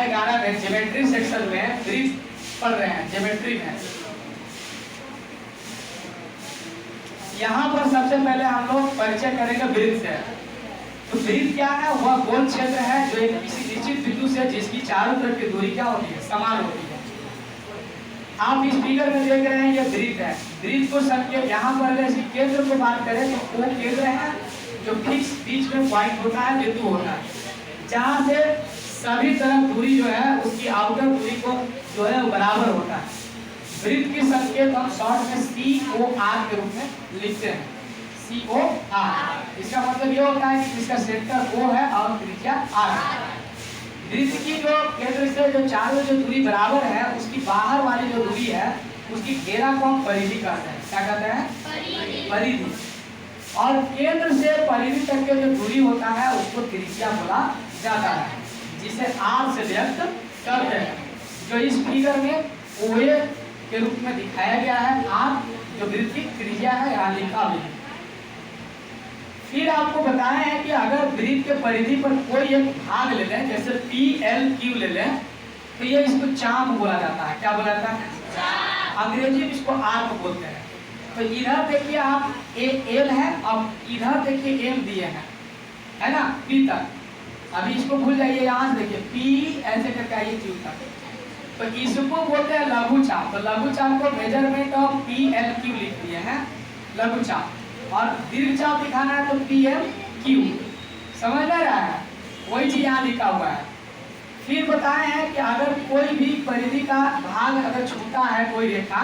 11 में geometry section में वृत्त पढ़ रहे हैं ज्योमेट्री में। यहाँ पर सबसे पहले हम लोग परिचय करेंगे वृत्त से। तो वृत्त क्या है? वह गोल क्षेत्र है जो एक किसी निश्चित बिंदु से जिसकी चारों तरफ की दूरी क्या होती है? समान होती है। आप इस फिगर में देख रहे हैं ये वृत्त है। वृत्त को सबके यहाँ पर अगर इसी केंद्र को बात करें तो वो केंद्र है जो फिक्स बीच में पॉइंट होता है, बिंदु होता है, जहाँ से सभी तरफ दूरी जो है उसकी आउटर दूरी को जो है वो बराबर होता है। वृत्त के संकेत हम शॉर्ट में COR के रूप में लिखते हैं। COR इसका मतलब ये होता है कि इसका सेंटर O है और त्रिज्या R है। वृत्त की जो केंद्र से जो चारों जो दूरी बराबर है उसकी बाहर वाली जो दूरी है उसकी घेरा को हम परिधि कहते हैं। क्या कहते हैं? परिधि। और केंद्र से परिधि तक के जो दूरी होता है उसको त्रिज्या बोला जाता है, जिसे R से व्यक्त करते हैं, जो इस फिगर में OA के रूप में दिखाया गया है। R जो वृत्त की त्रिज्या है यहाँ लिखा भी है। फिर आपको बताया है कि अगर वृत्त के परिधि पर कोई एक भाग ले लें, जैसे PLQ ले लें, तो ये इसको चाप बोला जाता है। क्या बोला जाता है? अंग्रेजी में इसको आर्क बोलते हैं। तो इधर देखिए आप L है, अब इधर देखिए M दिए हैं, है ना, P तक। अभी इसको भूल जाइए, यहाँ से देखिए P ऐसे करके आइए Q तक। तो इसको बोलते हैं लघु चाप। तो लघु चाप को मेजरमेंट ऑफ PLQ लिख दिए हैं, लघु चाप। और दीर्घ चाप दिखाना है तो PMQ। समझ में रहा है? वही चीज यहाँ लिखा हुआ है। फिर बताए हैं कि अगर कोई भी परिधि का भाग अगर छूटा है कोई रेखा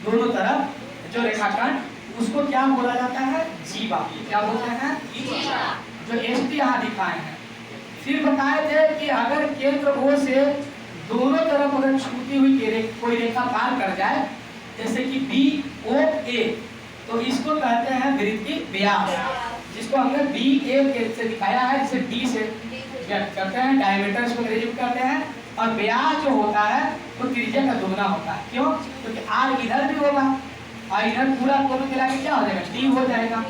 दोनों तरफ जो रेखाखंड, उसको क्या बोला जाता है? जीवा। क्या बोलते हैं? जो ST यहाँ दिखाए हैं। फिर बताए थे कि अगर केंद्र O से दोनों तरफ अगर छूटी हुई कोई रेखा पार कर जाए, जैसे कि BOA, तो इसको कहते हैं वृत्त की व्यास, जिसको हमने BA से दिखाया है, जिसे D से व्यक्त करते हैं, डायमीटर इसको अंग्रेजी में कहते हैं। और व्यास जो होता है वो त्रिज्या का दुगना होता है। क्यों? क्योंकि R इधर भी होगा और इधर पूरा दोनों मिला के क्या हो जाएगा? D हो जाएगा।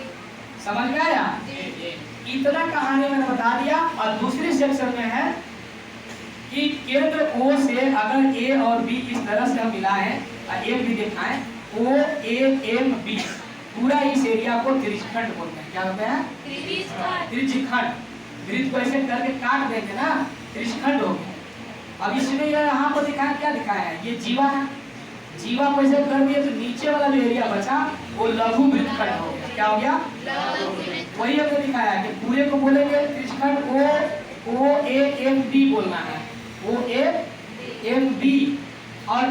समझ में आया? इतना कहानी मैंने बता दिया। और दूसरी सेक्शन में है कि केंद्र O से अगर A और B इस तरह से हम मिलाएं और एक भी दिखाएं, OAMB, पूरा इस एरिया को त्रिज्यखंड बोलते हैं। क्या बोलते हैं? त्रिज्यखंड। वृत्त को ऐसे करके काट देंगे ना, त्रिज्यखंड हो गया। अब इसमें यहाँ पर दिखाया, क्या दिखाया है? ये जीवा है। जीवा को ऐसे कर दिया तो नीचे वाला जो एरिया बचा वो लघु वृत्तखंड हो गया। क्या हो गया? वही हमने दिखाया है कि पूरे को बोलेंगे त्रिज्यखंड OAMB बोलना है, OAMB। और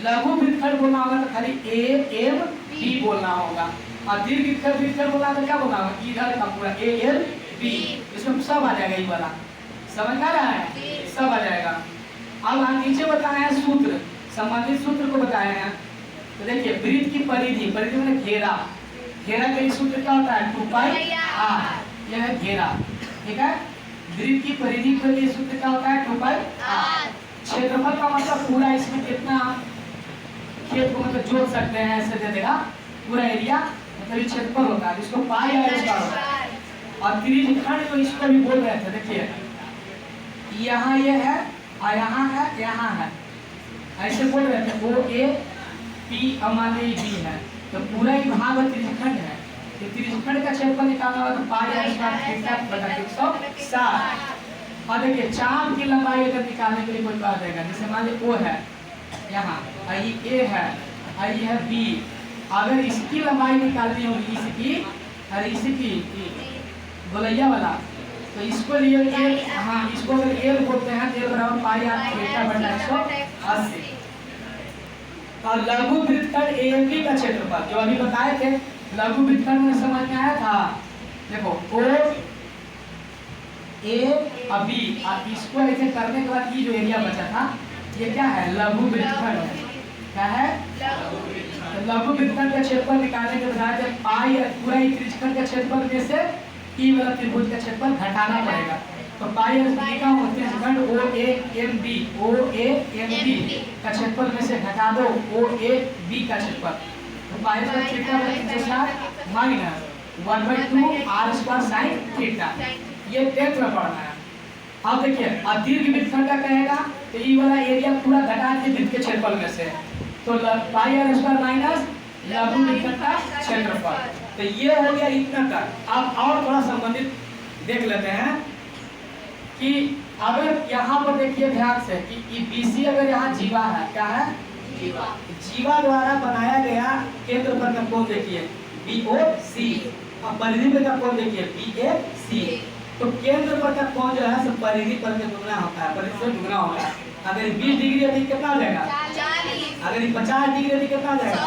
लघु वृत्तखंड बोलना होगा तो खाली AMB बोलना होगा। और दीर्घ वृत्तखंड बोलना तो क्या बोलना होगा? इधर का पूरा ALB। इसमें सब आ जाएगा, ये वाला। समझ आ रहा है? सब आ जाएगा। अब हम नीचे बताए हैं सूत्र, संबंधित सूत्र को बताए हैं। तो देखिए वृत्त की परिधि, परिधि मतलब घेरा, घेरा का सूत्र क्या होता है? 2πr। यह है घेरा, ठीक है। वृत्त की परिधि के लिए सूत्र क्या होता है? 2πr। क्षेत्रफल का मतलब पूरा इसमें कितना खेत को मतलब जोड़ सकते हैं, ऐसे दे देगा पूरा एरिया, मतलब ये क्षेत्रफल होता है, जिसको पाई आर स्क्वायर होता है। और त्रिज्यखंड तो इसको भी बोल रहे थे। देखिए यहाँ ये है और यहाँ है, यहाँ है, ऐसे बोल रहे थे। OAP हमारे B है, तो पूरा ही भाग त्रिज्यखंड है। तो त्रिज्यखंड का क्षेत्रफल निकालना होगा तो पाई आर स्क्वायर थीटा बटा 160। और देखिए चाप की लंबाई अगर निकालने के लिए कोई बात देगा, जैसे मान लीजिए O है यहाँ, ये A है और ये है B। अगर इसकी लंबाई निकालनी होगी, इसकी और इसकी गोलैया वाला, तो इसको लिए L, हाँ इसको अगर L बोलते हैं तो L बराबर पाई आर थीटा बटा 180। और लघु वृत्तखंड AMB का क्षेत्रफल जो अभी बताए थे, लघु वृत्तखंड में समझ में आया था। देखो O A और B, और इसको ऐसे करने के बाद ये जो एरिया बचा था ये क्या है? लघु वृत्तखंड है। क्या है? लघु वृत्तखंड का क्षेत्रफल निकालने के बाद जब पाई पूरा ही त्रिज्यखंड का क्षेत्रफल में से ई वाला त्रिभुज का क्षेत्रफल घटाना पड़ेगा। तो पाई लिखा हो त्रिज्यखंड OAMB का क्षेत्रफल में से घटा दो OAB का क्षेत्रफल, तो पाई का theta minus 1/2 r² sin theta. ये 10th में पढ़ना है। अब देखिए दीर्घ वृत्तखंड कहेगा तो ये वाला एरिया पूरा घटा दिए वृत्त के क्षेत्रफल में से, तो पाई आर स्क्वायर माइनस लघु वृत्तखंड का क्षेत्रफल। तो ये हो गया इतना तक। अब और थोड़ा संबंधित देख लेते हैं कि अगर यहाँ पर देखिए ध्यान से कि बीसी अगर यहाँ जीवा है, क्या है जीवा द्वारा बनाया गया केंद्र पर का कोण देखिए BOC, अब परिधि पर का कोण देखिए BAC। तो केंद्र पर का कोण जो है सब परिधि पर के दुगना होता है, परिधि से दुगना होता है। अगर 20 डिग्री यदि कितना हो जाएगा 40, अगर 50 डिग्री यदि कितना हो जाएगा,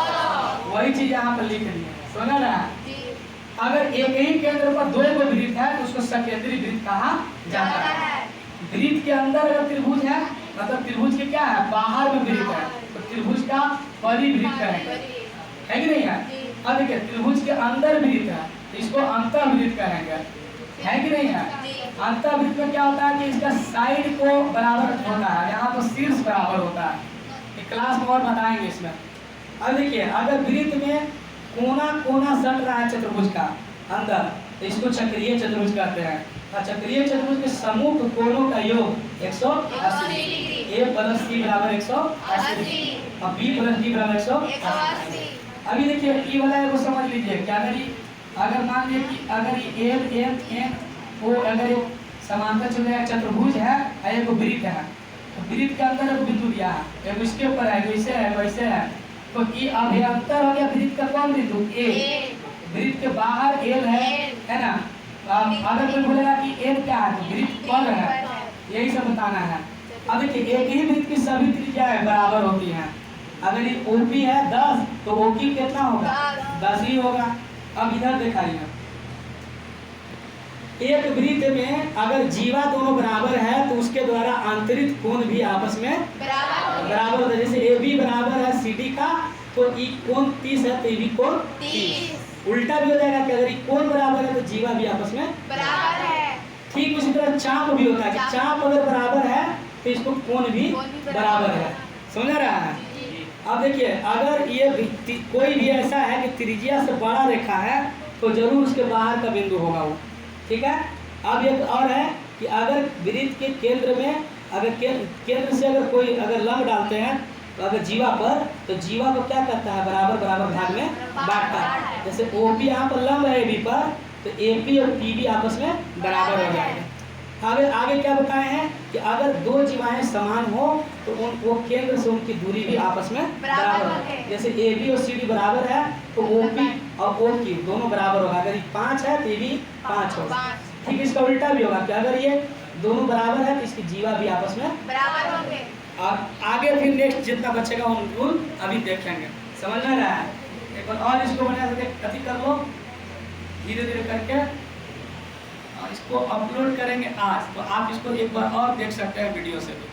वही चीज यहाँ पर लिख रही है, समझ रहा है। अगर एक ही केंद्र पर दो को वृत्त है तो उसको सकेंद्री वृत्त कहा जाता है। वृत्त के अंदर अगर त्रिभुज है, मतलब त्रिभुज के क्या है बाहर में वृत्त है, तो त्रिभुज का परिवृत्त कहेंगे, है कि नहीं है। अब देखिए त्रिभुज के अंदर वृत्त है तो इसको अंतःवृत्त कहेंगे, है कि नहीं है। अंतःवृत्त में क्या होता है कि इसका साइड को बराबर होता है, यहाँ पर शीर्ष बराबर होता है, क्लास में और बताएंगे इसमें। अब देखिए अगर वृत्त में कोना कोना सट रहा है चतुर्भुज का अंदर, तो इसको चक्रीय चतुर्भुज कहते हैं। और चक्रीय चतुर्भुज के समूह कोणों का योग 180, A प्लस C बराबर 180 और B प्लस D बराबर 180। अभी देखिए ये वाला है वो समझ लीजिए कि अगर मान लीजिए कि अगर ये N वो अगर एक समांतर चल रहा चतुर्भुज है और एक वृत्त है, तो वृत्त के अंदर एक बिंदु दिया है, एक इसके ऊपर है, वैसे है वैसे है, तो ये अभ्यंतर हो गया वृत्त का कौन बिंदु A, वृत्त के बाहर L है ना। अगर कोई बोलेगा कि L क्या है तो वृत्त पर है, यही सब बताना है। अब देखिए एक ही वृत्त की सभी त्रिज्याएं बराबर होती हैं। अगर ये OP है 10 तो OQ कितना होगा 10 ही होगा। अब इधर दिखाइए एक वृत्त में अगर जीवा दोनों बराबर है तो उसके द्वारा आंतरिक कोण भी आपस में बराबर होता है। जैसे AB बराबर है CD का तो ई कोण 30 है तो AB कोण 30। उल्टा भी हो जाएगा कि अगर कोण बराबर है तो जीवा भी आपस में बराबर है। ठीक उसी तरह चाप भी होता है कि चाप अगर बराबर है तो इसको कोण भी बराबर है, समझ रहा है। अब देखिए अगर ये कोई भी ऐसा है कि त्रिज्या से बड़ा रेखा है तो जरूर उसके बाहर का बिंदु होगा वो, ठीक है। अब एक और है कि अगर वृत्त के केंद्र में अगर केंद्र से अगर कोई अगर लंब डालते हैं तो अगर जीवा पर, तो जीवा को क्या करता है बराबर बराबर भाग में बांटता है। जैसे OP यहाँ पर लंब है AB पर तो AP और PB आपस में बराबर हो जाएगा। आगे क्या बताए हैं कि अगर दो जीवाएं समान हो तो वो केंद्र से उनकी दूरी भी आपस में बराबर हो। जैसे AB और CD बराबर है तो OP और OQ दोनों बराबर होगा। अगर ये 5 है तो ये भी 5 होगा। ठीक इसका उल्टा भी होगा कि अगर ये दोनों बराबर है तो इसकी जीवा भी आपस में बराबर होंगे। और आगे फिर नेक्स्ट जितना बचेगा हम रूल अभी देखेंगे, समझ में रहा है। एक बार और इसको बना कथी कर लो धीरे धीरे करके, और इसको अपलोड करेंगे आज, तो आप इसको एक बार और देख सकते हैं वीडियो से भी।